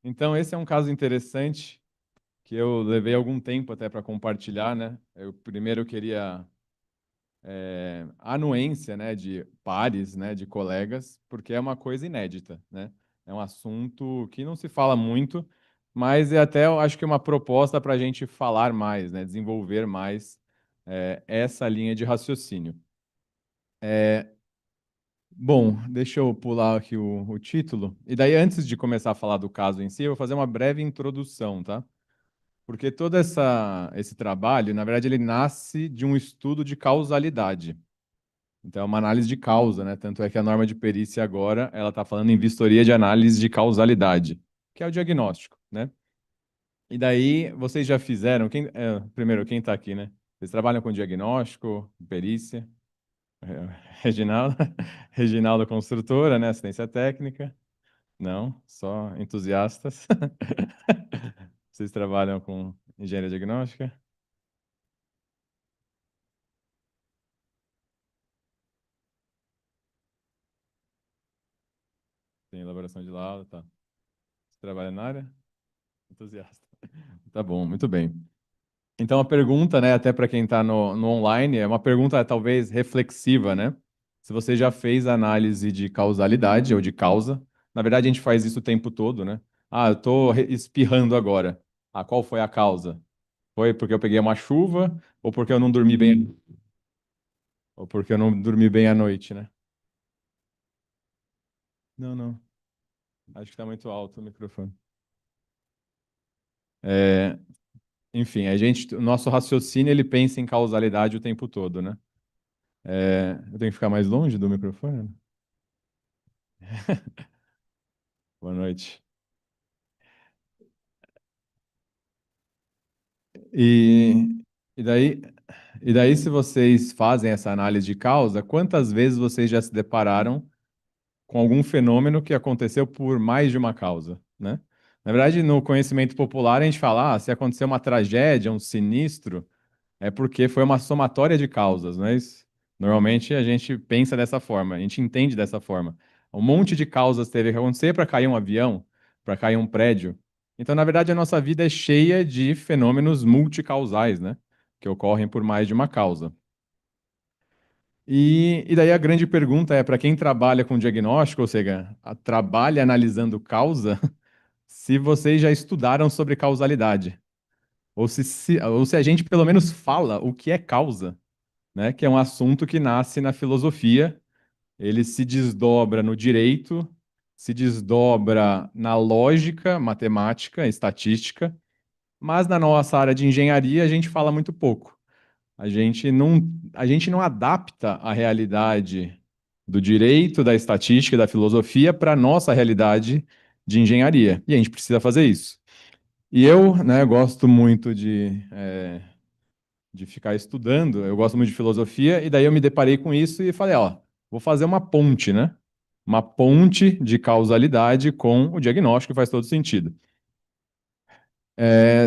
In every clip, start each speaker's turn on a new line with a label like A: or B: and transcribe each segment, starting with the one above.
A: Então, esse é um caso interessante que eu levei algum tempo até para compartilhar, né? Eu primeiro queria a anuência, né, de pares, né, de colegas, porque é uma coisa inédita, né? É um assunto que não se fala muito, mas é até, eu acho que uma proposta para a gente falar mais, né, desenvolver mais essa linha de raciocínio. Bom, deixa eu pular aqui o título. E daí, antes de começar a falar do caso em si, eu vou fazer uma breve introdução, tá? Porque esse trabalho, na verdade, ele nasce de um estudo de causalidade. Então, é uma análise de causa, né? Tanto é que a norma de perícia agora, ela está falando em vistoria de análise de causalidade, que é o diagnóstico, né? E daí, vocês já fizeram, primeiro, quem está aqui, né? Vocês trabalham com diagnóstico, perícia? Reginaldo, Reginaldo construtora, né? Assistência técnica. Não, só entusiastas. Vocês trabalham com engenharia diagnóstica? Tem elaboração de laudo, tá. Você trabalha na área? Entusiasta. Tá bom, muito bem. Então, a pergunta, né, até para quem está no online, é uma pergunta talvez reflexiva, né? Se você já fez análise de causalidade ou de causa. Na verdade, a gente faz isso o tempo todo, né? Ah, eu estou espirrando agora. Ah, qual foi a causa? Foi porque eu peguei uma chuva ou porque eu não dormi bem, ou porque eu não dormi bem à noite, né? Não, não. Acho que está muito alto o microfone. É, enfim, o nosso raciocínio ele pensa em causalidade o tempo todo, né? Eu tenho que ficar mais longe do microfone? Né? Boa noite. E, e daí, se vocês fazem essa análise de causa, quantas vezes vocês já se depararam com algum fenômeno que aconteceu por mais de uma causa, né? Na verdade, no conhecimento popular, a gente fala, se aconteceu uma tragédia, um sinistro, é porque foi uma somatória de causas, não é isso? Normalmente a gente pensa dessa forma, a gente entende dessa forma. Um monte de causas teve que acontecer para cair um avião, para cair um prédio. Então, na verdade, a nossa vida é cheia de fenômenos multicausais, né? Que ocorrem por mais de uma causa. E daí a grande pergunta é, para quem trabalha com diagnóstico, ou seja, trabalha analisando causa, se vocês já estudaram sobre causalidade. Ou se a gente pelo menos fala o que é causa, né? Que é um assunto que nasce na filosofia, ele se desdobra no direito, se desdobra na lógica, matemática, estatística, mas na nossa área de engenharia a gente fala muito pouco. A gente não adapta a realidade do direito, da estatística e da filosofia para a nossa realidade de engenharia. E a gente precisa fazer isso. E eu, né, gosto muito de ficar estudando, eu gosto muito de filosofia, e daí eu me deparei com isso e falei, vou fazer uma ponte, né? Uma ponte de causalidade com o diagnóstico, faz todo sentido.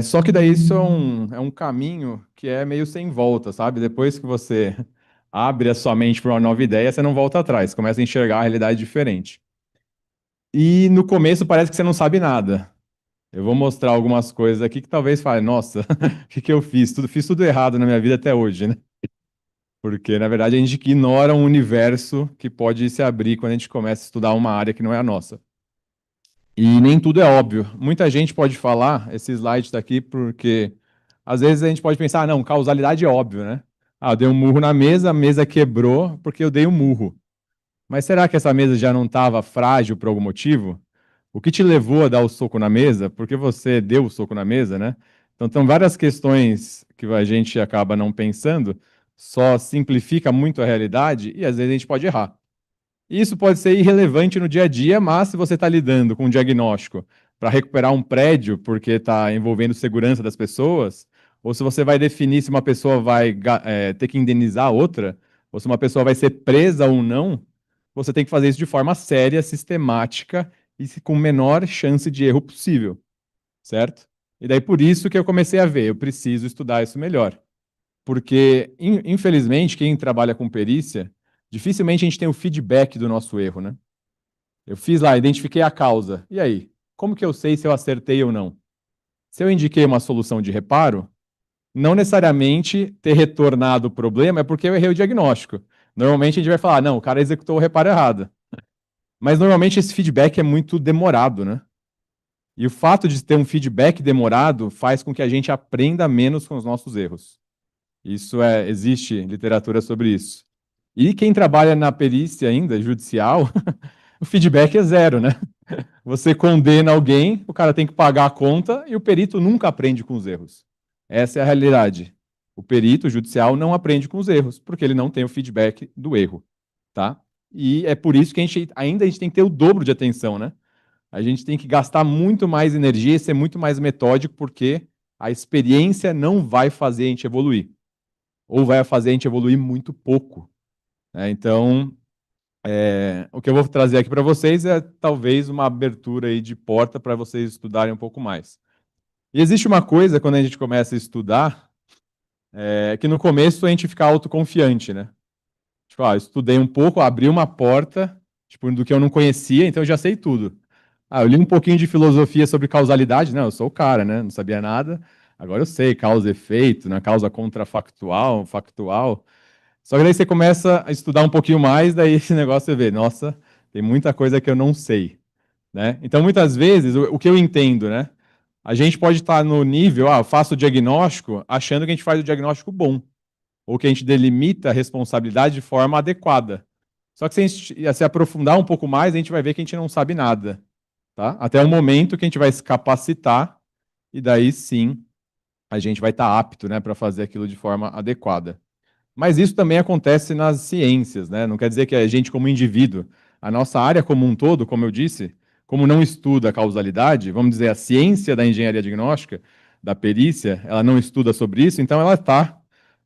A: Só que daí isso é um caminho que é meio sem volta, sabe? Depois que você abre a sua mente para uma nova ideia, você não volta atrás, começa a enxergar a realidade diferente. E no começo parece que você não sabe nada. Eu vou mostrar algumas coisas aqui que talvez fale, nossa, o que que eu fiz? Fiz tudo errado na minha vida até hoje, né? Porque, na verdade, a gente ignora um universo que pode se abrir quando a gente começa a estudar uma área que não é a nossa. E nem tudo é óbvio. Muita gente pode falar, esse slide está aqui porque às vezes a gente pode pensar, não, causalidade é óbvio, né? Eu dei um murro na mesa, a mesa quebrou porque eu dei um murro. Mas será que essa mesa já não estava frágil por algum motivo? O que te levou a dar o soco na mesa? Porque você deu o soco na mesa, né? Então, tem várias questões que a gente acaba não pensando, só simplifica muito a realidade e às vezes a gente pode errar. Isso pode ser irrelevante no dia a dia, mas se você está lidando com um diagnóstico para recuperar um prédio porque está envolvendo segurança das pessoas, ou se você vai definir se uma pessoa vai ter que indenizar a outra, ou se uma pessoa vai ser presa ou não, você tem que fazer isso de forma séria, sistemática e com menor chance de erro possível, certo? E daí por isso que eu comecei a ver, eu preciso estudar isso melhor. Porque, infelizmente, quem trabalha com perícia, dificilmente a gente tem o feedback do nosso erro, né? Eu fiz lá, identifiquei a causa. E aí? Como que eu sei se eu acertei ou não? Se eu indiquei uma solução de reparo, não necessariamente ter retornado o problema é porque eu errei o diagnóstico. Normalmente a gente vai falar, não, o cara executou o reparo errado. Mas normalmente esse feedback é muito demorado, né? E o fato de ter um feedback demorado faz com que a gente aprenda menos com os nossos erros. Existe literatura sobre isso. E quem trabalha na perícia ainda, judicial, o feedback é zero, né? Você condena alguém, o cara tem que pagar a conta e o perito nunca aprende com os erros. Essa é a realidade. O perito judicial não aprende com os erros, porque ele não tem o feedback do erro, tá? E é por isso que a gente tem que ter o dobro de atenção, né? A gente tem que gastar muito mais energia e ser muito mais metódico, porque a experiência não vai fazer a gente evoluir, ou vai fazer a gente evoluir muito pouco, né? Então, o que eu vou trazer aqui para vocês é talvez uma abertura aí de porta para vocês estudarem um pouco mais. E existe uma coisa quando a gente começa a estudar, que no começo a gente fica autoconfiante, né? Tipo, eu estudei um pouco, abri uma porta, tipo, do que eu não conhecia, então eu já sei tudo. Eu li um pouquinho de filosofia sobre causalidade, né? Eu sou o cara, né? Não sabia nada. Agora eu sei causa e efeito, né? Causa contrafactual, factual. Só que daí você começa a estudar um pouquinho mais, daí esse negócio você vê, nossa, tem muita coisa que eu não sei, né? Então, muitas vezes, o que eu entendo, né? A gente pode estar no nível, eu faço o diagnóstico, achando que a gente faz o diagnóstico bom, ou que a gente delimita a responsabilidade de forma adequada. Só que se a gente se aprofundar um pouco mais, a gente vai ver que a gente não sabe nada, tá? Até o momento que a gente vai se capacitar, e daí sim a gente vai estar apto, né, para fazer aquilo de forma adequada. Mas isso também acontece nas ciências, né? Não quer dizer que a gente, como indivíduo, a nossa área como um todo, como eu disse, como não estuda a causalidade, vamos dizer, a ciência da engenharia diagnóstica, da perícia, ela não estuda sobre isso, então ela está,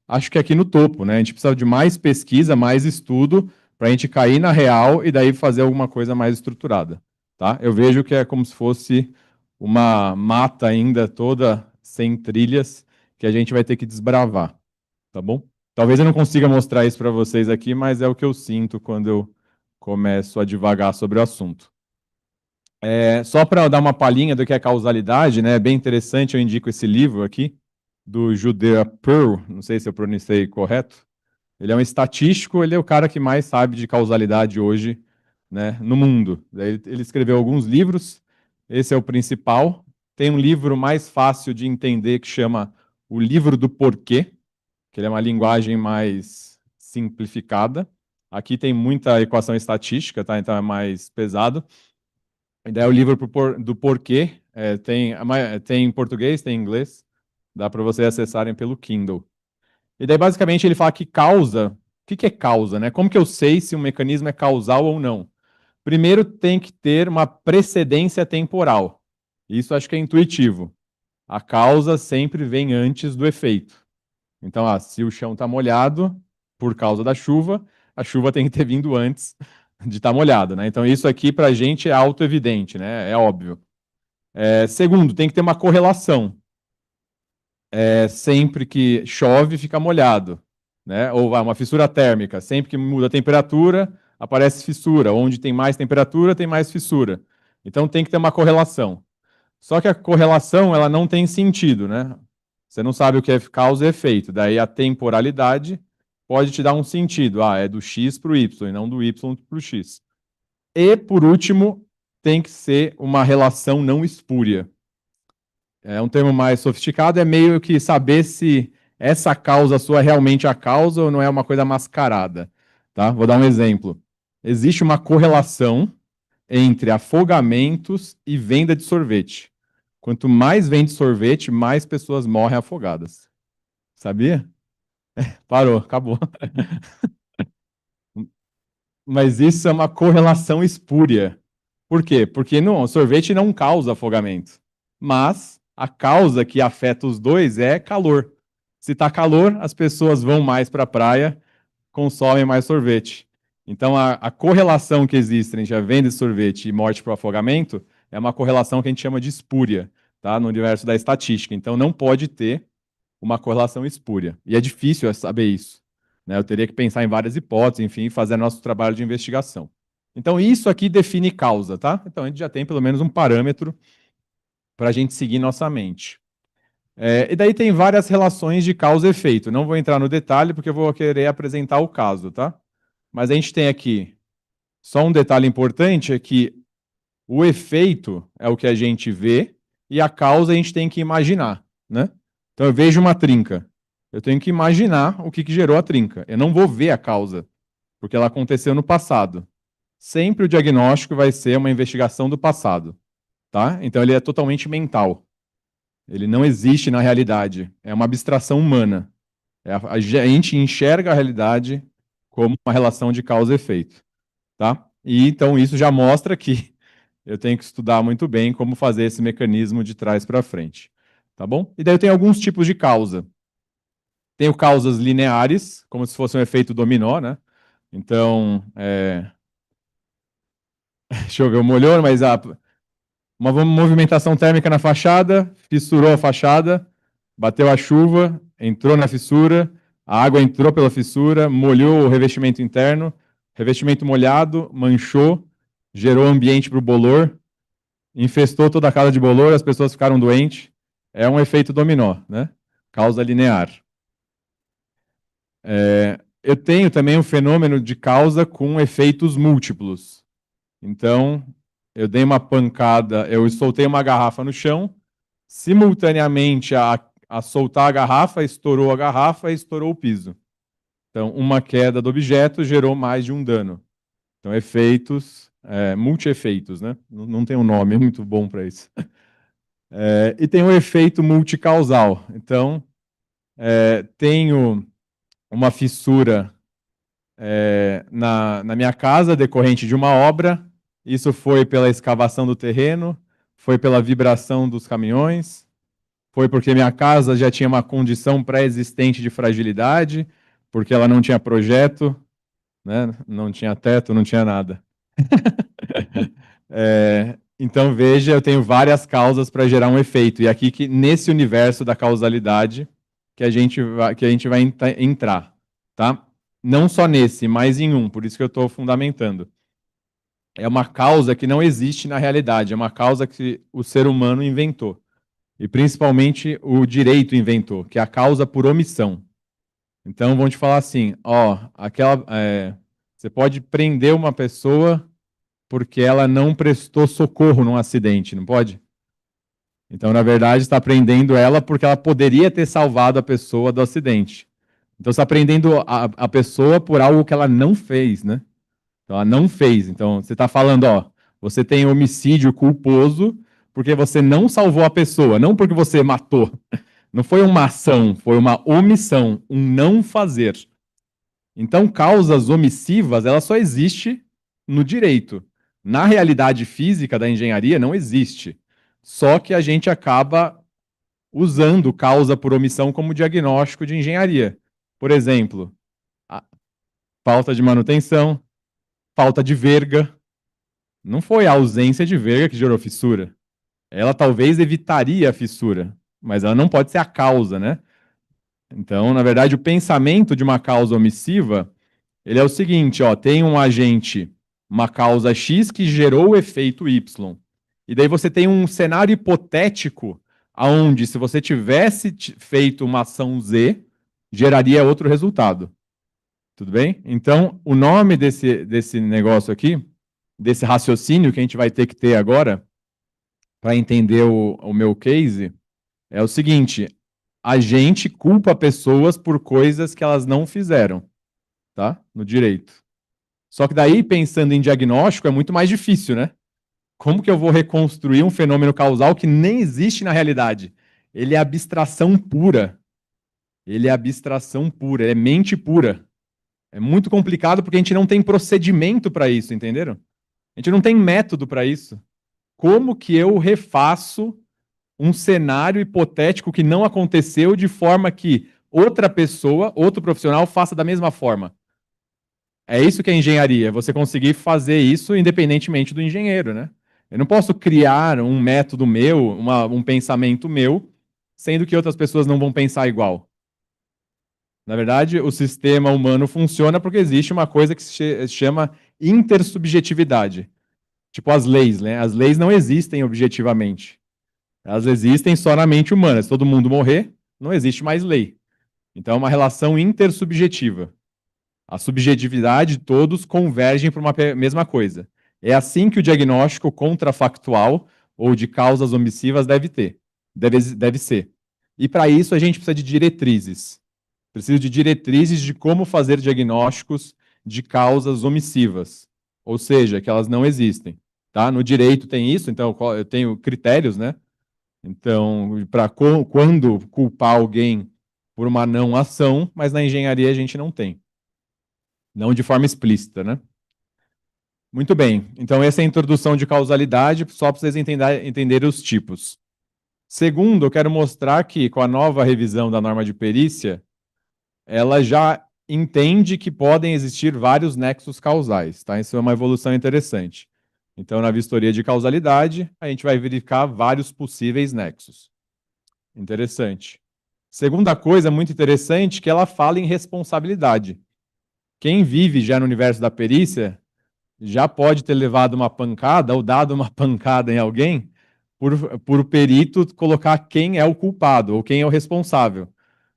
A: acho que aqui no topo, né? A gente precisa de mais pesquisa, mais estudo, para a gente cair na real e daí fazer alguma coisa mais estruturada, tá? Eu vejo que é como se fosse uma mata ainda toda sem trilhas que a gente vai ter que desbravar, tá bom? Talvez eu não consiga mostrar isso para vocês aqui, mas é o que eu sinto quando eu começo a divagar sobre o assunto. Só para dar uma palhinha do que é causalidade, né? É bem interessante, eu indico esse livro aqui, do Judea Pearl, não sei se eu pronunciei correto. Ele é um estatístico, ele é o cara que mais sabe de causalidade hoje, né, no mundo. Ele escreveu alguns livros, esse é o principal. Tem um livro mais fácil de entender que chama O Livro do Porquê, que ele é uma linguagem mais simplificada. Aqui tem muita equação estatística, tá? Então é mais pesado. E daí o livro do porquê tem em português, tem em inglês. Dá para vocês acessarem pelo Kindle. E daí basicamente ele fala que causa. O que é causa, né? Como que eu sei se um mecanismo é causal ou não? Primeiro tem que ter uma precedência temporal. Isso acho que é intuitivo. A causa sempre vem antes do efeito. Então, se o chão está molhado por causa da chuva, a chuva tem que ter vindo antes de estar molhado, né? Então, isso aqui para a gente é autoevidente, né? É óbvio. Segundo, tem que ter uma correlação. Sempre que chove, fica molhado, né? Ou uma fissura térmica. Sempre que muda a temperatura, aparece fissura. Onde tem mais temperatura, tem mais fissura. Então, tem que ter uma correlação. Só que a correlação ela não tem sentido, né? Você não sabe o que é causa e efeito. Daí a temporalidade pode te dar um sentido. É do X para o Y, e não do Y para o X. E, por último, tem que ser uma relação não espúria. É um termo mais sofisticado, é meio que saber se essa causa sua é realmente a causa ou não é uma coisa mascarada. Tá? Vou dar um exemplo. Existe uma correlação entre afogamentos e venda de sorvete. Quanto mais vende sorvete, mais pessoas morrem afogadas. Sabia? Parou, acabou. Mas isso é uma correlação espúria. Por quê? Porque o sorvete não causa afogamento. Mas a causa que afeta os dois é calor. Se está calor, as pessoas vão mais para a praia, consomem mais sorvete. Então, a correlação que existe entre a venda de sorvete e morte por afogamento é uma correlação que a gente chama de espúria, tá? No universo da estatística. Então, não pode ter uma correlação espúria. E é difícil saber isso, né? Eu teria que pensar em várias hipóteses, enfim, fazer nosso trabalho de investigação. Então, isso aqui define causa, tá? Então, a gente já tem pelo menos um parâmetro para a gente seguir nossa mente. E daí tem várias relações de causa e efeito. Não vou entrar no detalhe, porque eu vou querer apresentar o caso, tá? Mas a gente tem aqui, só um detalhe importante, é que o efeito é o que a gente vê e a causa a gente tem que imaginar, né? Então eu vejo uma trinca. Eu tenho que imaginar o que gerou a trinca. Eu não vou ver a causa, porque ela aconteceu no passado. Sempre o diagnóstico vai ser uma investigação do passado, tá? Então ele é totalmente mental. Ele não existe na realidade. É uma abstração humana. A gente enxerga a realidade como uma relação de causa e efeito, tá? E então isso já mostra que eu tenho que estudar muito bem como fazer esse mecanismo de trás para frente, tá bom? E daí eu tenho alguns tipos de causa. Tenho causas lineares, como se fosse um efeito dominó, né? Então, deixa eu ver, molhou, mas uma movimentação térmica na fachada, fissurou a fachada, bateu a chuva, entrou na fissura, a água entrou pela fissura, molhou o revestimento interno, revestimento molhado, manchou, gerou ambiente para o bolor, infestou toda a casa de bolor, as pessoas ficaram doentes. É um efeito dominó, né? Causa linear. Eu tenho também um fenômeno de causa com efeitos múltiplos. Então, eu dei uma pancada, eu soltei uma garrafa no chão, simultaneamente a soltar a garrafa, estourou a garrafa e estourou o piso. Então, uma queda do objeto gerou mais de um dano. Então, efeitos, multi-efeitos, né? Não tem um nome muito bom para isso. E tem o efeito multicausal. Então, tenho uma fissura na minha casa decorrente de uma obra. Isso foi pela escavação do terreno, foi pela vibração dos caminhões, foi porque minha casa já tinha uma condição pré-existente de fragilidade, porque ela não tinha projeto, né? Não tinha teto, não tinha nada. Então, veja, eu tenho várias causas para gerar um efeito. E aqui, que, nesse universo da causalidade, que a gente vai entrar, tá? Não só nesse, mas em um, por isso que eu estou fundamentando. É uma causa que não existe na realidade, é uma causa que o ser humano inventou. E principalmente o direito inventou, que é a causa por omissão. Então, vão te falar assim, ó, você pode prender uma pessoa porque ela não prestou socorro num acidente, não pode? Então, na verdade, está prendendo ela porque ela poderia ter salvado a pessoa do acidente. Então, você está prendendo a pessoa por algo que ela não fez, né? Então, ela não fez. Então, você está falando, ó, você tem homicídio culposo porque você não salvou a pessoa, não porque você matou. Não foi uma ação, foi uma omissão, um não fazer. Então, causas omissivas, ela só existe no direito. Na realidade física da engenharia, não existe. Só que a gente acaba usando causa por omissão como diagnóstico de engenharia. Por exemplo, falta de manutenção, falta de verga. Não foi a ausência de verga que gerou fissura. Ela talvez evitaria a fissura, mas ela não pode ser a causa, né? Então, na verdade, o pensamento de uma causa omissiva, ele é o seguinte, ó, tem um agente, uma causa X que gerou o efeito Y. E daí você tem um cenário hipotético onde, se você tivesse feito uma ação Z, geraria outro resultado. Tudo bem? Então, o nome desse negócio aqui, desse raciocínio que a gente vai ter que ter agora, para entender o meu case, é o seguinte: a gente culpa pessoas por coisas que elas não fizeram, tá? No direito. Só que daí, pensando em diagnóstico, é muito mais difícil, né? Como que eu vou reconstruir um fenômeno causal que nem existe na realidade? Ele é abstração pura. Ele é abstração pura, ele é mente pura. É muito complicado porque a gente não tem procedimento para isso, entenderam? A gente não tem método para isso. Como que eu refaço um cenário hipotético que não aconteceu de forma que outra pessoa, outro profissional faça da mesma forma? É isso que é engenharia, você conseguir fazer isso independentemente do engenheiro, né? Eu não posso criar um método meu, um pensamento meu, sendo que outras pessoas não vão pensar igual. Na verdade, o sistema humano funciona porque existe uma coisa que se chama intersubjetividade. Tipo as leis, né? As leis não existem objetivamente. Elas existem só na mente humana. Se todo mundo morrer, não existe mais lei. Então é uma relação intersubjetiva. A subjetividade de todos convergem para uma mesma coisa. É assim que o diagnóstico contrafactual ou de causas omissivas deve ser. E para isso a gente precisa de diretrizes. Precisa de diretrizes de como fazer diagnósticos de causas omissivas, ou seja, que elas não existem. Tá? No direito tem isso, então eu tenho critérios, né? Então, para quando culpar alguém por uma não ação, mas na engenharia a gente não tem. Não de forma explícita, né? Muito bem. Então, essa é a introdução de causalidade, só para vocês entenderem os tipos. Segundo, eu quero mostrar que, com a nova revisão da norma de perícia, ela já entende que podem existir vários nexos causais, tá? Isso é uma evolução interessante. Então, na vistoria de causalidade, a gente vai verificar vários possíveis nexos. Interessante. Segunda coisa muito interessante, que ela fala em responsabilidade. Quem vive já no universo da perícia já pode ter levado uma pancada ou dado uma pancada em alguém por o perito colocar quem é o culpado ou quem é o responsável.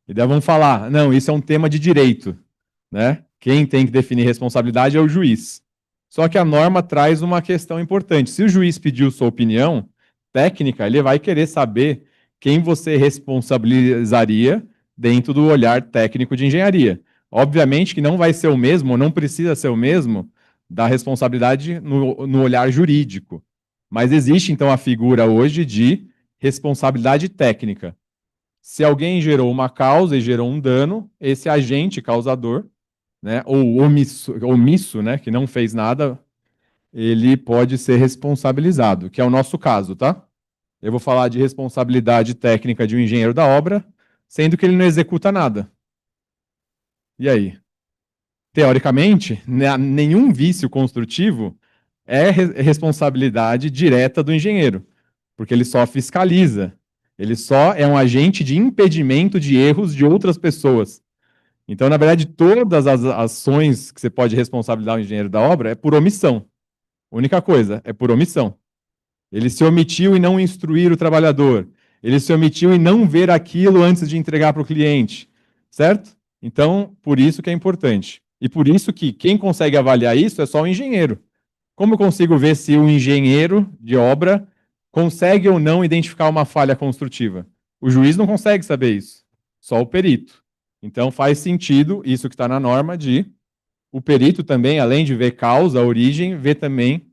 A: E daí vão falar, não, isso é um tema de direito, né? Quem tem que definir responsabilidade é o juiz. Só que a norma traz uma questão importante. Se o juiz pediu sua opinião técnica, ele vai querer saber quem você responsabilizaria dentro do olhar técnico de engenharia. Obviamente que não vai ser o mesmo, ou não precisa ser o mesmo, da responsabilidade no olhar jurídico. Mas existe, então, a figura hoje de responsabilidade técnica. Se alguém gerou uma causa e gerou um dano, esse agente causador, né, ou omisso, né, que não fez nada, ele pode ser responsabilizado, que é o nosso caso, tá? Eu vou falar de responsabilidade técnica de um engenheiro da obra, sendo que ele não executa nada. E aí? Teoricamente, nenhum vício construtivo é responsabilidade direta do engenheiro, porque ele só fiscaliza. Ele só é um agente de impedimento de erros de outras pessoas. Então, na verdade, todas as ações que você pode responsabilizar o engenheiro da obra é por omissão. Única coisa, é por omissão. Ele se omitiu em não instruir o trabalhador. Ele se omitiu em não ver aquilo antes de entregar para o cliente. Certo? Então, por isso que é importante. E por isso que quem consegue avaliar isso é só o engenheiro. Como eu consigo ver se o engenheiro de obra consegue ou não identificar uma falha construtiva? O juiz não consegue saber isso, só o perito. Então faz sentido isso que está na norma de o perito também, além de ver causa, origem, ver também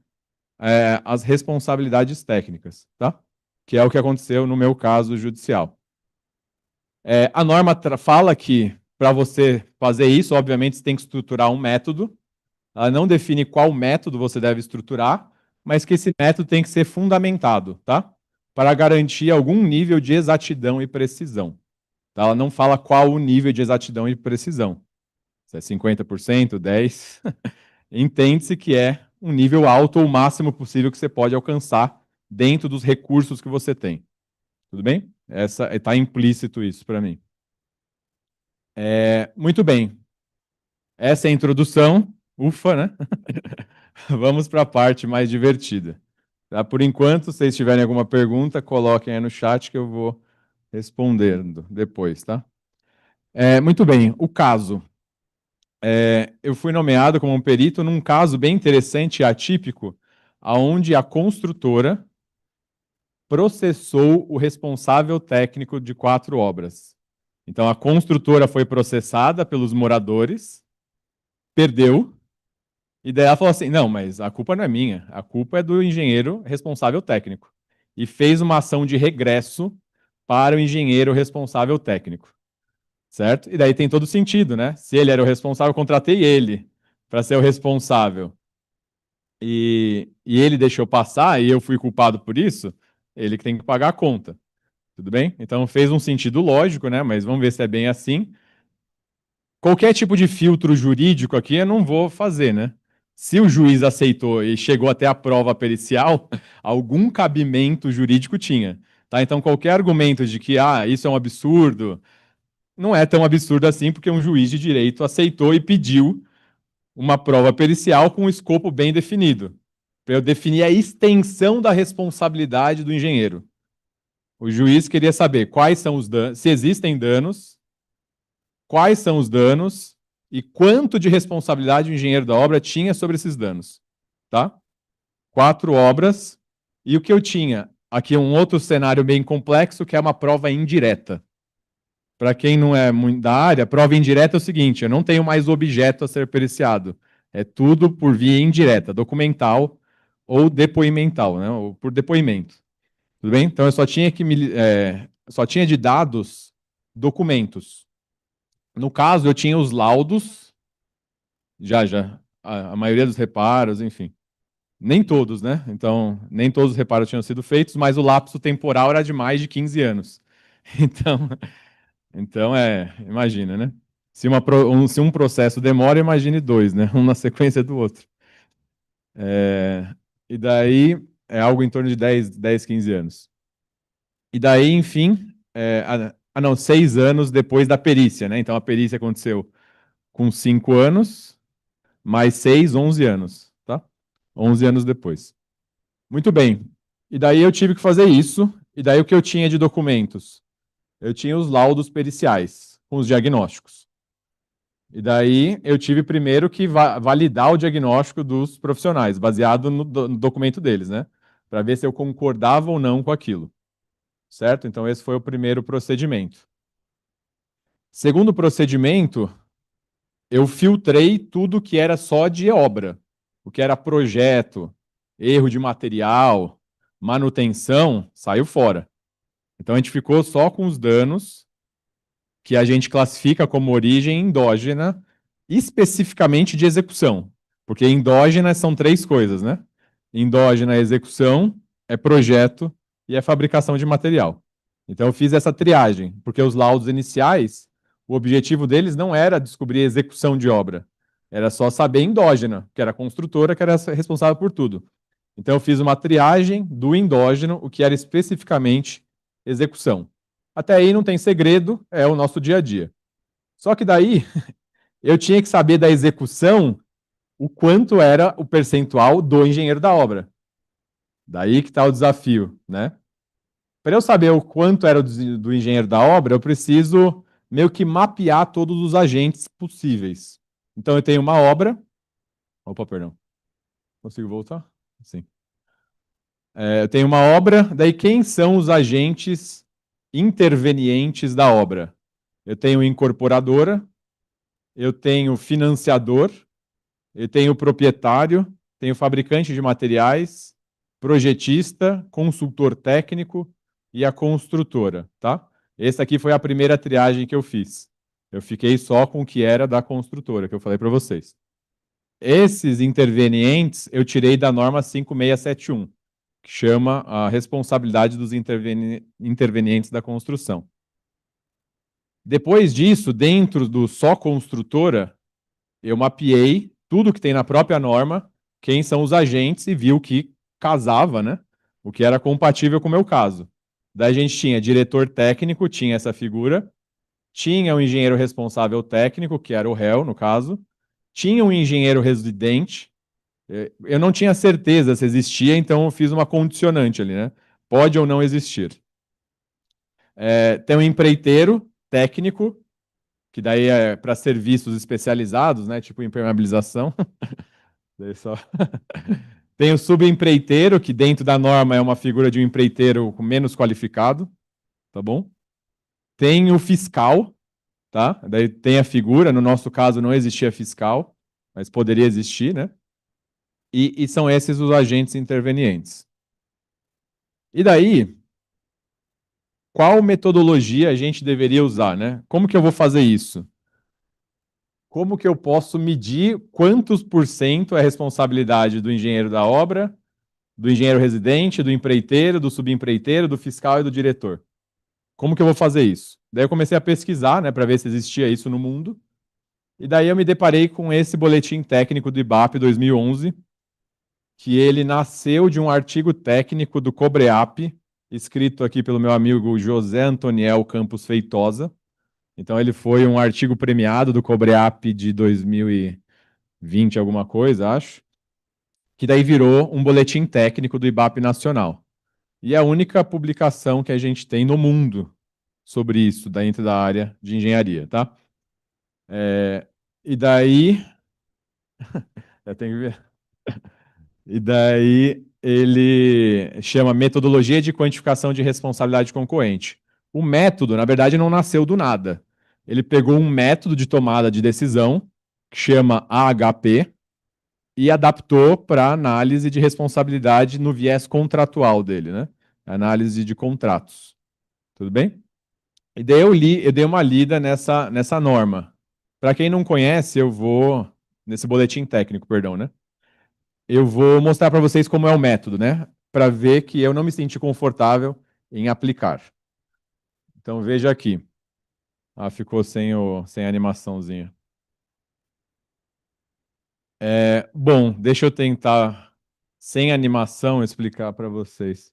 A: as responsabilidades técnicas, tá? Que é o que aconteceu no meu caso judicial. A norma fala que para você fazer isso, obviamente, você tem que estruturar um método. Ela não define qual método você deve estruturar, mas que esse método tem que ser fundamentado, tá? Para garantir algum nível de exatidão e precisão. Tá? Ela não fala qual o nível de exatidão e precisão. Se é 50%, 10%. Entende-se que é um nível alto ou o máximo possível que você pode alcançar dentro dos recursos que você tem. Tudo bem? Está implícito isso para mim. Muito bem. Essa é a introdução. Ufa, né? Vamos para a parte mais divertida. Tá? Por enquanto, se vocês tiverem alguma pergunta, coloquem aí no chat que eu vou respondendo depois, tá? Muito bem, o caso. Eu fui nomeado como um perito num caso bem interessante e atípico, onde a construtora processou o responsável técnico de 4 obras. Então, a construtora foi processada pelos moradores, perdeu. E daí ela falou assim: não, mas a culpa não é minha, a culpa é do engenheiro responsável técnico. E fez uma ação de regresso para o engenheiro responsável técnico. Certo? E daí tem todo sentido, né? Se ele era o responsável, eu contratei ele para ser o responsável. E ele deixou passar e eu fui culpado por isso, ele que tem que pagar a conta. Tudo bem? Então fez um sentido lógico, né? Mas vamos ver se é bem assim. Qualquer tipo de filtro jurídico aqui eu não vou fazer, né? Se o juiz aceitou e chegou até a prova pericial, algum cabimento jurídico tinha. Tá? Então, qualquer argumento de que isso é um absurdo, não é tão absurdo assim, porque um juiz de direito aceitou e pediu uma prova pericial com um escopo bem definido, para eu definir a extensão da responsabilidade do engenheiro. O juiz queria saber quais são os danos, se existem danos, quais são os danos e quanto de responsabilidade o engenheiro da obra tinha sobre esses danos, tá? 4 obras. E o que eu tinha? Aqui um outro cenário bem complexo, que é uma prova indireta. Para quem não é muito da área, prova indireta é o seguinte: eu não tenho mais objeto a ser periciado. É tudo por via indireta, documental ou depoimental, né? Ou por depoimento. Tudo bem? Então eu só tinha só tinha de dados documentos. No caso, eu tinha os laudos, já, a maioria dos reparos, enfim. Nem todos, né? Então, nem todos os reparos tinham sido feitos, mas o lapso temporal era de mais de 15 anos. Então, imagina, né? Se um processo demora, imagine dois, né? Um na sequência do outro. E daí é algo em torno de 15 anos. E daí, enfim, não, 6 anos depois da perícia, né? Então a perícia aconteceu com 5 anos, mais 6, 11 anos, tá? 11 anos depois. Muito bem. E daí eu tive que fazer isso. E daí o que eu tinha de documentos? Eu tinha os laudos periciais, com os diagnósticos. E daí eu tive primeiro que validar o diagnóstico dos profissionais, baseado no documento deles, né? Para ver se eu concordava ou não com aquilo. Certo? Então esse foi o primeiro procedimento. Segundo procedimento, eu filtrei tudo que era só de obra. O que era projeto, erro de material, manutenção, saiu fora. Então a gente ficou só com os danos que a gente classifica como origem endógena, especificamente de execução. Porque endógena são 3 coisas, né? Endógena é execução, é projeto e é fabricação de material. Então eu fiz essa triagem, porque os laudos iniciais, o objetivo deles não era descobrir a execução de obra, era só saber endógena, que era a construtora que era responsável por tudo. Então eu fiz uma triagem do endógeno, o que era especificamente execução. Até aí não tem segredo, é o nosso dia a dia. Só que daí eu tinha que saber da execução o quanto era o percentual do engenheiro da obra. Daí que está o desafio, né? Para eu saber o quanto era do engenheiro da obra, eu preciso meio que mapear todos os agentes possíveis. Então eu tenho uma obra. Opa, perdão. Consigo voltar? Sim. Eu tenho uma obra, daí quem são os agentes intervenientes da obra? Eu tenho incorporadora, eu tenho financiador, eu tenho proprietário, tenho fabricante de materiais, projetista, consultor técnico e a construtora, tá? Essa aqui foi a primeira triagem que eu fiz. Eu fiquei só com o que era da construtora, que eu falei para vocês. Esses intervenientes eu tirei da norma 5671, que chama a responsabilidade dos intervenientes da construção. Depois disso, dentro do só construtora, eu mapeei tudo que tem na própria norma, quem são os agentes e viu que casava, né? O que era compatível com o meu caso. Daí a gente tinha diretor técnico, tinha essa figura, tinha o engenheiro responsável técnico, que era o réu, no caso, tinha um engenheiro residente. Eu não tinha certeza se existia, então eu fiz uma condicionante ali, né? Pode ou não existir. Tem um empreiteiro técnico, que daí é para serviços especializados, né? Tipo impermeabilização. Daí só... Tem o subempreiteiro, que dentro da norma é uma figura de um empreiteiro menos qualificado, tá bom? Tem o fiscal, tá? Daí tem a figura, no nosso caso não existia fiscal, mas poderia existir, né? E são esses os agentes intervenientes. E daí, qual metodologia a gente deveria usar, né? Como que eu vou fazer isso? Como que eu posso medir quantos por cento é responsabilidade do engenheiro da obra, do engenheiro residente, do empreiteiro, do subempreiteiro, do fiscal e do diretor? Como que eu vou fazer isso? Daí eu comecei a pesquisar, né, para ver se existia isso no mundo. E daí eu me deparei com esse boletim técnico do IBAP 2011, que ele nasceu de um artigo técnico do COBREAP, escrito aqui pelo meu amigo José Antoniel Campos Feitosa. Então ele foi um artigo premiado do COBREAP de 20 alguma coisa, acho, que daí virou um boletim técnico do IBAP Nacional. E é a única publicação que a gente tem no mundo sobre isso, dentro da área de engenharia, tá? E daí, eu tenho que ver. E daí ele chama metodologia de quantificação de responsabilidade concorrente. O método, na verdade, não nasceu do nada. Ele pegou um método de tomada de decisão, que chama AHP, e adaptou para análise de responsabilidade no viés contratual dele, né? Análise de contratos. Tudo bem? E daí eu dei uma lida nessa norma. Para quem não conhece, nesse boletim técnico, perdão, né? Eu vou mostrar para vocês como é o método, né? Para ver que eu não me senti confortável em aplicar. Então veja aqui. Ah, ficou sem a animaçãozinha. Bom, deixa eu tentar, sem animação, explicar para vocês.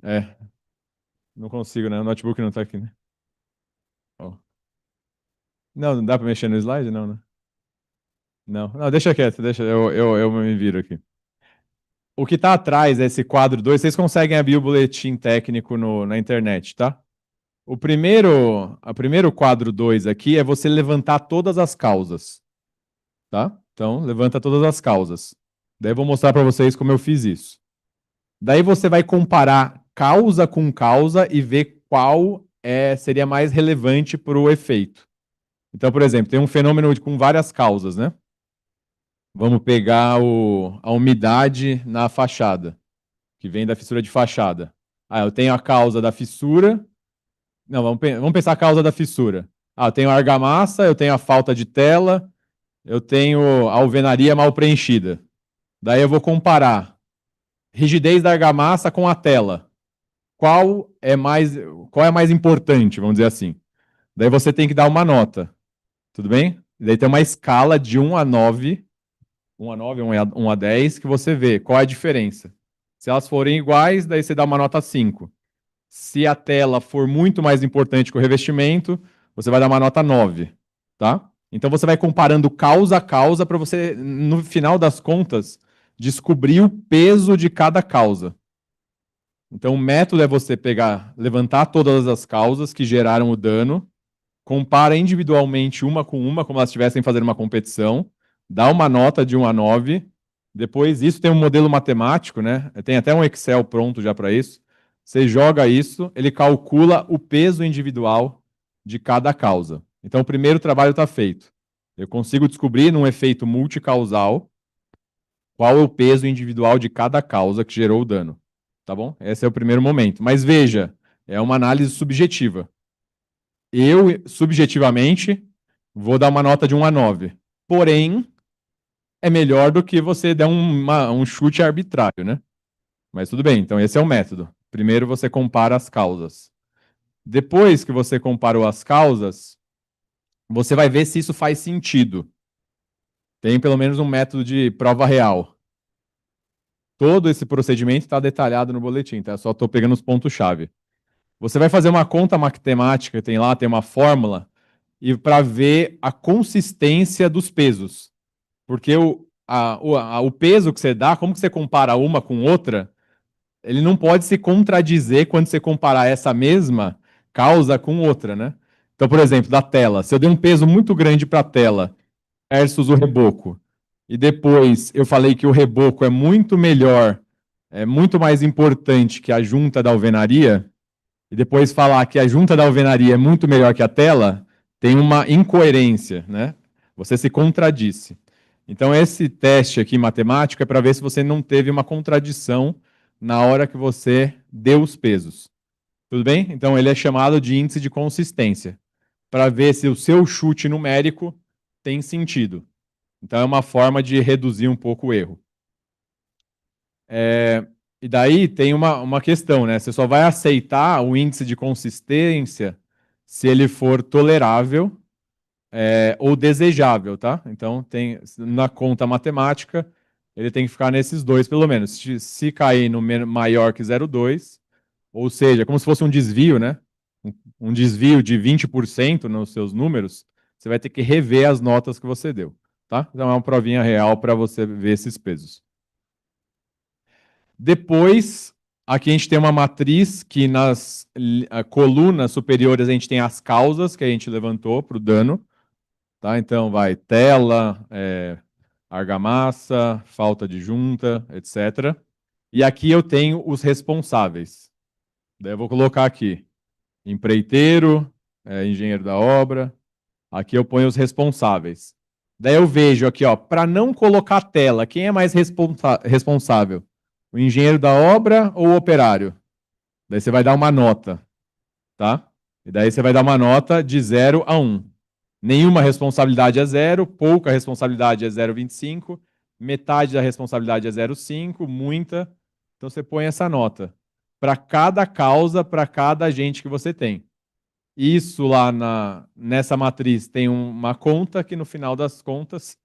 A: É, não consigo, né? O notebook não está aqui, né? Ó. Não, não dá para mexer no slide? Não, né? Não, não, deixa quieto, deixa, eu me viro aqui. O que está atrás é esse quadro 2. Vocês conseguem abrir o boletim técnico na internet, tá? O primeiro quadro 2 aqui é você levantar todas as causas, tá? Então, levanta todas as causas. Daí eu vou mostrar para vocês como eu fiz isso. Daí você vai comparar causa com causa e ver qual seria mais relevante para o efeito. Então, por exemplo, tem um fenômeno com várias causas, né? Vamos pegar a umidade na fachada, que vem da fissura de fachada. Ah, eu tenho a causa da fissura. Não, vamos pensar a causa da fissura. Ah, eu tenho a argamassa, eu tenho a falta de tela, eu tenho a alvenaria mal preenchida. Daí eu vou comparar rigidez da argamassa com a tela. Qual é mais, qual é mais importante, vamos dizer assim? Daí você tem que dar uma nota, tudo bem? Daí tem uma escala de 1 a 9, 1 a 9, 1 a 10, que você vê qual é a diferença. Se elas forem iguais, daí você dá uma nota 5. Se a tela for muito mais importante que o revestimento, você vai dar uma nota 9, tá? Então você vai comparando causa a causa para você, no final das contas, descobrir o peso de cada causa. Então o método é você levantar todas as causas que geraram o dano, compara individualmente uma, como elas estivessem fazendo uma competição, dá uma nota de 1 a 9. Depois, isso tem um modelo matemático, né? Tem até um Excel pronto já para isso. Você joga isso, ele calcula o peso individual de cada causa. Então, o primeiro trabalho está feito. Eu consigo descobrir, num efeito multicausal, qual é o peso individual de cada causa que gerou o dano. Tá bom? Esse é o primeiro momento. Mas veja, é uma análise subjetiva. Eu, subjetivamente, vou dar uma nota de 1 a 9. Porém, é melhor do que você dar um chute arbitrário, né? Mas tudo bem, então esse é o método. Primeiro você compara as causas. Depois que você comparou as causas, você vai ver se isso faz sentido. Tem pelo menos um método de prova real. Todo esse procedimento está detalhado no boletim, tá? Só estou pegando os pontos-chave. Você vai fazer uma conta matemática, tem uma fórmula, e para ver a consistência dos pesos. Porque o peso que você dá, como que você compara uma com outra, ele não pode se contradizer quando você comparar essa mesma causa com outra, né? Então, por exemplo, da tela. Se eu dei um peso muito grande para a tela versus o reboco, e depois eu falei que o reboco é muito melhor, é muito mais importante que a junta da alvenaria, e depois falar que a junta da alvenaria é muito melhor que a tela, tem uma incoerência, né? Você se contradisse. Então, esse teste aqui matemático é para ver se você não teve uma contradição na hora que você deu os pesos. Tudo bem? Então, ele é chamado de índice de consistência, para ver se o seu chute numérico tem sentido. Então, é uma forma de reduzir um pouco o erro. E daí tem uma questão, né? Você só vai aceitar o índice de consistência se ele for tolerável ou desejável, tá? Então, na conta matemática, ele tem que ficar nesses dois, pelo menos. Se cair no maior que 0,2, ou seja, como se fosse um desvio, né? Um desvio de 20% nos seus números, você vai ter que rever as notas que você deu, tá? Então é uma provinha real para você ver esses pesos. Depois, aqui a gente tem uma matriz que nas colunas superiores a gente tem as causas que a gente levantou para o dano, tá? Então vai tela, argamassa, falta de junta, etc. E aqui eu tenho os responsáveis. Daí eu vou colocar aqui empreiteiro, engenheiro da obra. Aqui eu ponho os responsáveis. Daí eu vejo aqui, ó, para não colocar tela, quem é mais responsável? O engenheiro da obra ou o operário? Daí você vai dar uma nota, tá? E daí você vai dar uma nota de 0 a 1. Nenhuma responsabilidade é 0, pouca responsabilidade é 0,25, metade da responsabilidade é 0,5, muita. Então você põe essa nota para cada causa, para cada agente que você tem. Isso lá nessa matriz tem uma conta que no final das contas,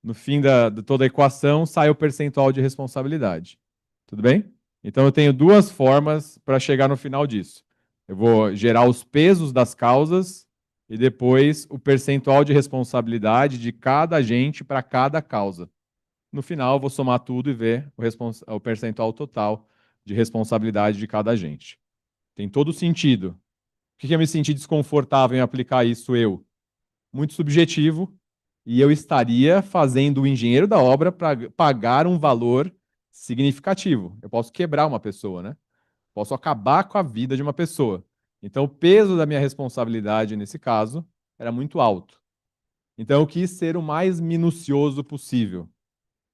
A: no fim de toda a equação, sai o percentual de responsabilidade. Tudo bem? Então eu tenho duas formas para chegar no final disso. Eu vou gerar os pesos das causas e depois o percentual de responsabilidade de cada agente para cada causa. No final, eu vou somar tudo e ver o percentual total de responsabilidade de cada agente. Tem todo sentido. Por que eu me senti desconfortável em aplicar isso eu? Muito subjetivo, e eu estaria fazendo o engenheiro da obra para pagar um valor significativo. Eu posso quebrar uma pessoa, né? Posso acabar com a vida de uma pessoa. Então, o peso da minha responsabilidade nesse caso era muito alto. Então, eu quis ser o mais minucioso possível,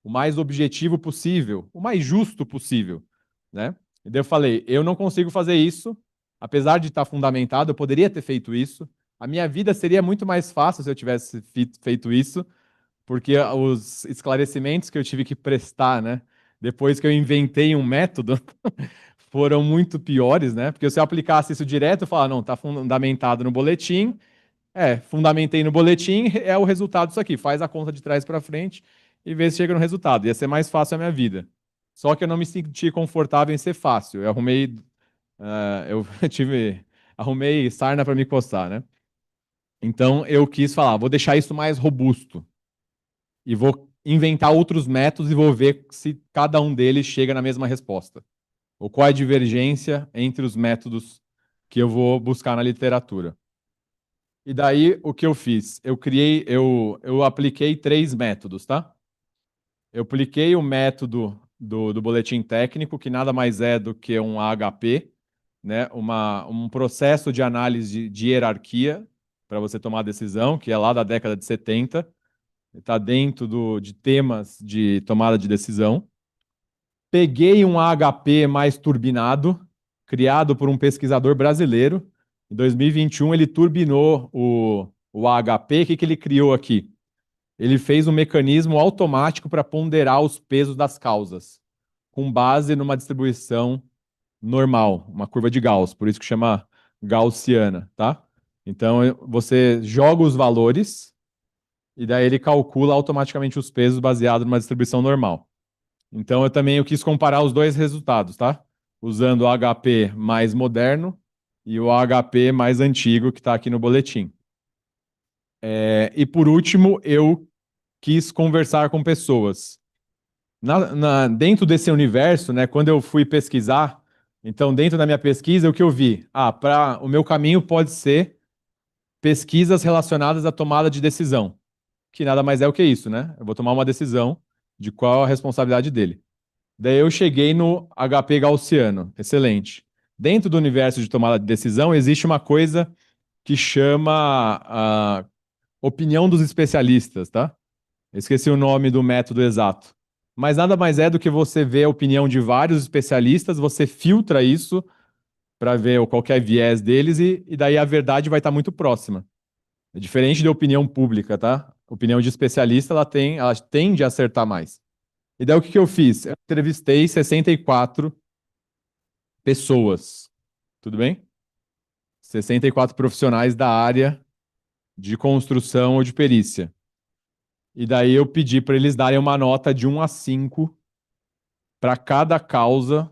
A: o mais objetivo possível, o mais justo possível, né? E daí eu falei, eu não consigo fazer isso, apesar de estar fundamentado, eu poderia ter feito isso. A minha vida seria muito mais fácil se eu tivesse feito isso, porque os esclarecimentos que eu tive que prestar, né, depois que eu inventei um método, foram muito piores, né? Porque se eu aplicasse isso direto, eu falava, não, está fundamentado no boletim, fundamentei no boletim, é o resultado disso aqui. Faz a conta de trás para frente e vê se chega no resultado. Ia ser mais fácil a minha vida. Só que eu não me senti confortável em ser fácil. Eu arrumei, eu arrumei sarna para me coçar, né? Então eu quis falar, vou deixar isso mais robusto e vou inventar outros métodos e vou ver se cada um deles chega na mesma resposta. Ou qual é a divergência entre os métodos que eu vou buscar na literatura. E daí, o que eu fiz? Eu apliquei 3 métodos, tá? Eu apliquei o método do boletim técnico, que nada mais é do que um AHP, né? Um processo de análise de hierarquia para você tomar a decisão, que é lá da década de 70, está dentro de temas de tomada de decisão. Peguei um AHP mais turbinado, criado por um pesquisador brasileiro. Em 2021, ele turbinou o AHP. O que ele criou aqui? Ele fez um mecanismo automático para ponderar os pesos das causas, com base numa distribuição normal, uma curva de Gauss, por isso que chama gaussiana, tá? Então, você joga os valores e daí ele calcula automaticamente os pesos baseado numa distribuição normal. Então eu quis comparar os dois resultados, tá? Usando o HP mais moderno e o HP mais antigo que está aqui no boletim. E por último, eu quis conversar com pessoas. Dentro desse universo, né, quando eu fui pesquisar, então dentro da minha pesquisa, o que eu vi? O meu caminho pode ser pesquisas relacionadas à tomada de decisão, que nada mais é o que isso, né? Eu vou tomar uma decisão de qual a responsabilidade dele. Daí eu cheguei no HP gaussiano. Excelente. Dentro do universo de tomada de decisão, existe uma coisa que chama a opinião dos especialistas, tá? Eu esqueci o nome do método exato. Mas nada mais é do que você ver a opinião de vários especialistas, você filtra isso para ver qual que é o viés deles e daí a verdade vai estar muito próxima. É diferente da opinião pública, tá? A opinião de especialista, ela tende a acertar mais. E daí o que eu fiz? Eu entrevistei 64 pessoas, tudo bem? 64 profissionais da área de construção ou de perícia. E daí eu pedi para eles darem uma nota de 1 a 5 para cada causa,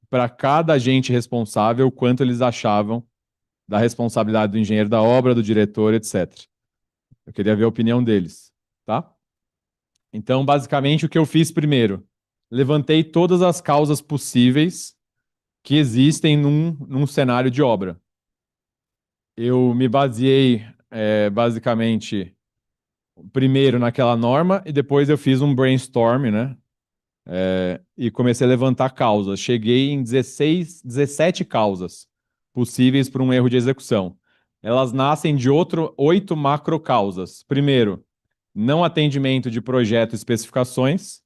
A: para cada agente responsável, quanto eles achavam da responsabilidade do engenheiro da obra, do diretor, etc. Eu queria ver a opinião deles, tá? Então, basicamente, o que eu fiz primeiro? Levantei todas as causas possíveis que existem num cenário de obra. Eu me baseei, basicamente, primeiro naquela norma e depois eu fiz um brainstorm, né? E comecei a levantar causas. Cheguei em 17 causas possíveis para um erro de execução. Elas nascem de 8 macro causas. Primeiro, não atendimento de projeto e especificações,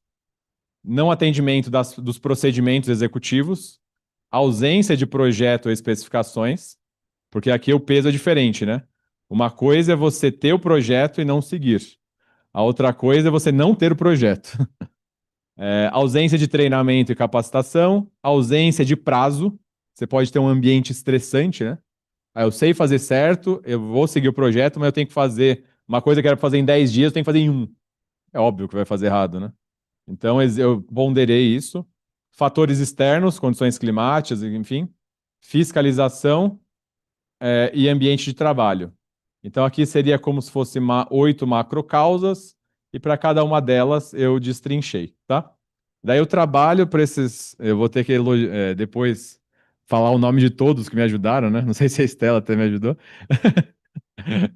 A: não atendimento dos procedimentos executivos, ausência de projeto ou especificações, porque aqui o peso é diferente, né? Uma coisa é você ter o projeto e não seguir. A outra coisa é você não ter o projeto. Ausência de treinamento e capacitação, ausência de prazo. Você pode ter um ambiente estressante, né? Eu sei fazer certo, eu vou seguir o projeto, mas eu tenho que fazer uma coisa que era pra fazer em 10 dias, eu tenho que fazer em um. É óbvio que vai fazer errado, né? Então eu ponderei isso. Fatores externos, condições climáticas, enfim. Fiscalização, e ambiente de trabalho. Então aqui seria como se fosse 8 macrocausas, e para cada uma delas eu destrinchei, tá? Daí eu trabalho para esses. Eu vou ter que depois falar o nome de todos que me ajudaram, né? Não sei se a Estela até me ajudou.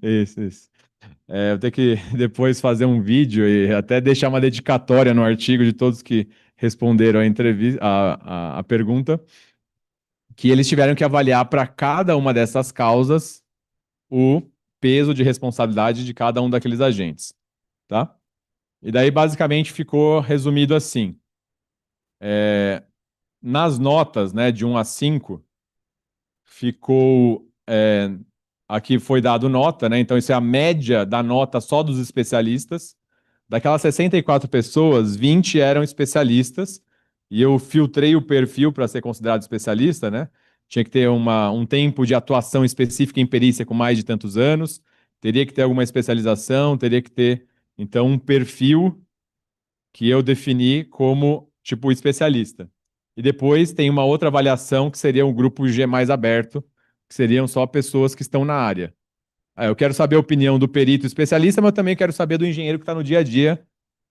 A: Isso, isso. Eu tenho que depois fazer um vídeo e até deixar uma dedicatória no artigo de todos que responderam a entrevista, a pergunta, que eles tiveram que avaliar para cada uma dessas causas o peso de responsabilidade de cada um daqueles agentes, tá? E daí basicamente ficou resumido assim: nas notas, né, de 1 a 5, ficou. Aqui foi dado nota, né? Então, isso é a média da nota só dos especialistas. Daquelas 64 pessoas, 20 eram especialistas, e eu filtrei o perfil para ser considerado especialista, né? Tinha que ter um tempo de atuação específica em perícia com mais de tantos anos, teria que ter alguma especialização, teria que ter, então, um perfil que eu defini como, tipo, especialista. E depois tem uma outra avaliação que seria um grupo G mais aberto, que seriam só pessoas que estão na área. Eu quero saber a opinião do perito especialista, mas eu também quero saber do engenheiro que está no dia a dia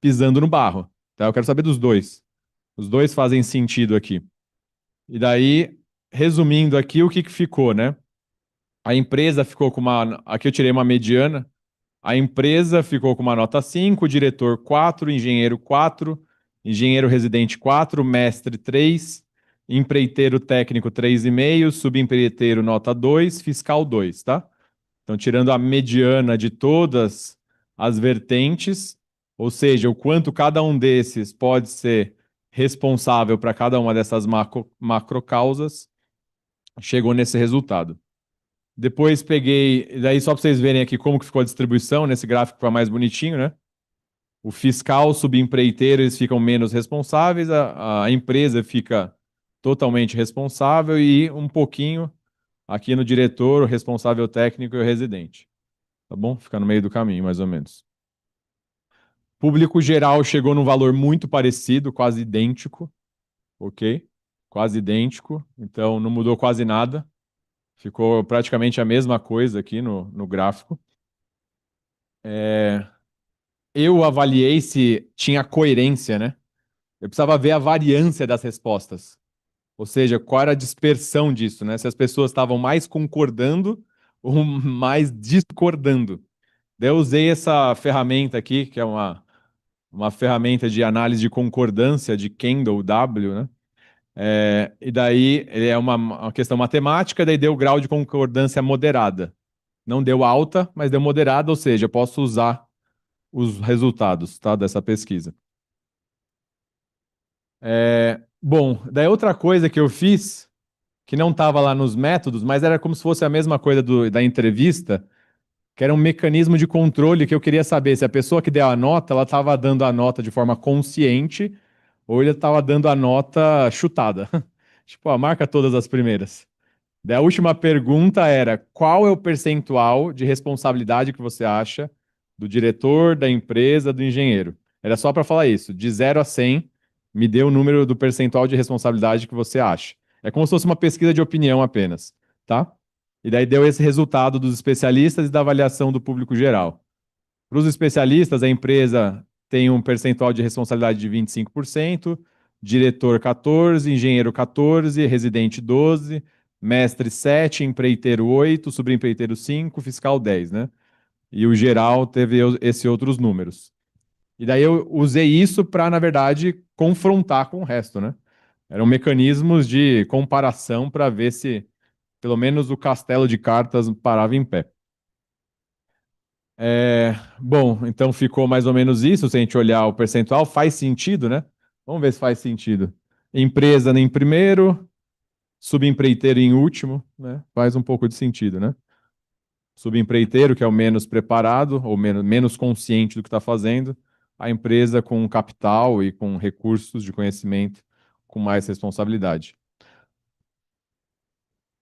A: pisando no barro. Tá? Eu quero saber dos dois. Os dois fazem sentido aqui. E daí, resumindo aqui, o que que ficou, né? A empresa ficou com uma. Aqui eu tirei uma mediana. A empresa ficou com uma nota 5, diretor 4, engenheiro 4, engenheiro residente 4, mestre 3, empreiteiro técnico 3,5, subempreiteiro nota 2, fiscal 2, tá? Então, tirando a mediana de todas as vertentes, ou seja, o quanto cada um desses pode ser responsável para cada uma dessas macro causas, chegou nesse resultado. Depois peguei, daí só para vocês verem aqui como que ficou a distribuição, nesse gráfico para mais bonitinho, né? O fiscal, subempreiteiro, eles ficam menos responsáveis, a empresa fica totalmente responsável e um pouquinho aqui no diretor, o responsável técnico e o residente. Tá bom? Fica no meio do caminho, mais ou menos. Público geral chegou num valor muito parecido, quase idêntico, ok? Quase idêntico, então não mudou quase nada. Ficou praticamente a mesma coisa aqui no gráfico. Eu avaliei se tinha coerência, né? Eu precisava ver a variância das respostas. Ou seja, qual era a dispersão disso, né? Se as pessoas estavam mais concordando ou mais discordando. Daí eu usei essa ferramenta aqui, que é uma ferramenta de análise de concordância de Kendall W, né? E daí ele é uma questão matemática, daí deu grau de concordância moderada. Não deu alta, mas deu moderada, ou seja, eu posso usar os resultados, tá, dessa pesquisa. Bom, daí outra coisa que eu fiz, que não estava lá nos métodos, mas era como se fosse a mesma coisa da entrevista, que era um mecanismo de controle que eu queria saber se a pessoa que deu a nota, ela estava dando a nota de forma consciente ou ele estava dando a nota chutada. Tipo, marca todas as primeiras. Daí a última pergunta era: qual é o percentual de responsabilidade que você acha do diretor, da empresa, do engenheiro? Era só para falar isso. De 0 a 100, me dê o número do percentual de responsabilidade que você acha. É como se fosse uma pesquisa de opinião apenas, tá? E daí deu esse resultado dos especialistas e da avaliação do público geral. Para os especialistas, a empresa tem um percentual de responsabilidade de 25%, diretor 14, engenheiro 14, residente 12, mestre 7, empreiteiro 8, subempreiteiro 5, fiscal 10, né? E o geral teve esses outros números. E daí eu usei isso para, na verdade, confrontar com o resto, né? Eram mecanismos de comparação para ver se pelo menos o castelo de cartas parava em pé. Bom, então ficou mais ou menos isso. Se a gente olhar o percentual, faz sentido, né? Vamos ver se faz sentido. Empresa em primeiro, subempreiteiro em último, né? Faz um pouco de sentido, né? Subempreiteiro, que é o menos preparado, ou menos consciente do que está fazendo, a empresa com capital e com recursos de conhecimento, com mais responsabilidade.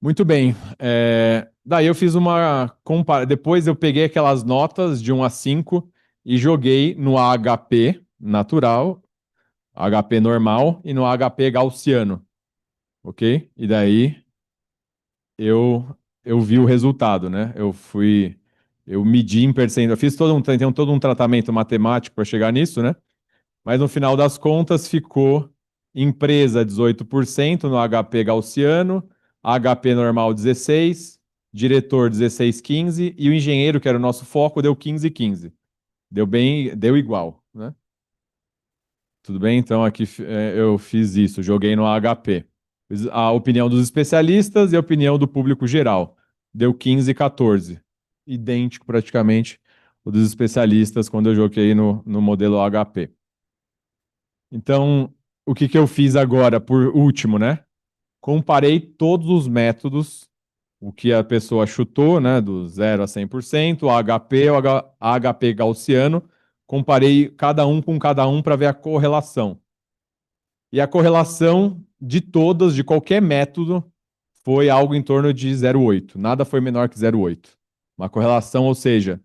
A: Muito bem. Daí eu fiz uma Depois eu peguei aquelas notas de 1 a 5 e joguei no AHP natural, HP normal e no HP gaussiano, ok? E daí eu, eu vi o resultado, né? Eu medi em percentual, eu fiz todo um tratamento matemático para chegar nisso, né? Mas no final das contas ficou empresa 18% no HP gaussiano, HP normal 16, diretor 16,15 e o engenheiro, que era o nosso foco, deu 15,15. Deu bem, deu igual, né? Tudo bem? Então aqui eu fiz isso, joguei no HP. Fiz a opinião dos especialistas e a opinião do público geral. Deu 15 e 14. Idêntico praticamente o dos especialistas quando eu joguei no modelo HP. Então, o que que eu fiz agora, por último, né? Comparei todos os métodos, o que a pessoa chutou, né? Do 0 a 100%, o HP, HP gaussiano. Comparei cada um com cada um para ver a correlação. E a correlação de todas, de qualquer método, foi algo em torno de 0,8. Nada foi menor que 0,8. Uma correlação, ou seja,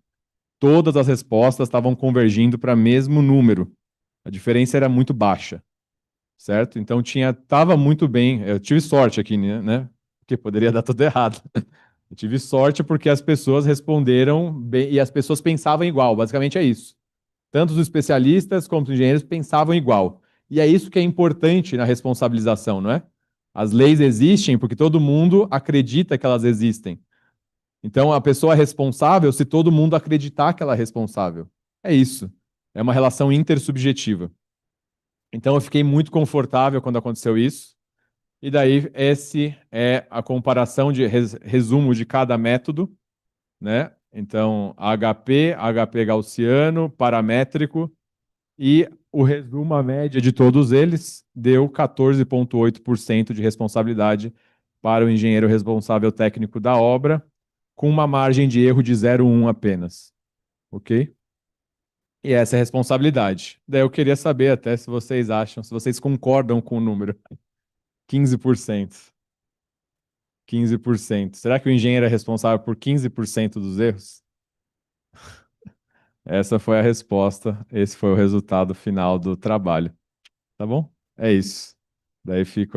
A: todas as respostas estavam convergindo para o mesmo número. A diferença era muito baixa, certo? Então tava muito bem. Eu tive sorte aqui, né? Porque poderia dar tudo errado. Eu tive sorte porque as pessoas responderam bem e as pessoas pensavam igual. Basicamente é isso. Tanto os especialistas como os engenheiros pensavam igual. E é isso que é importante na responsabilização, não é? As leis existem porque todo mundo acredita que elas existem. Então a pessoa é responsável se todo mundo acreditar que ela é responsável. É isso. É uma relação intersubjetiva. Então eu fiquei muito confortável quando aconteceu isso. E daí esse é a comparação de resumo de cada método, né? Então HP gaussiano, paramétrico e o resumo, a média de todos eles deu 14,8% de responsabilidade para o engenheiro responsável técnico da obra, com uma margem de erro de 0,1 apenas, ok? E essa é a responsabilidade. Daí eu queria saber até se vocês acham, se vocês concordam com o número. 15%. 15%. Será que o engenheiro é responsável por 15% dos erros? Essa foi a resposta. Esse foi o resultado final do trabalho. Tá bom? É isso. Daí fica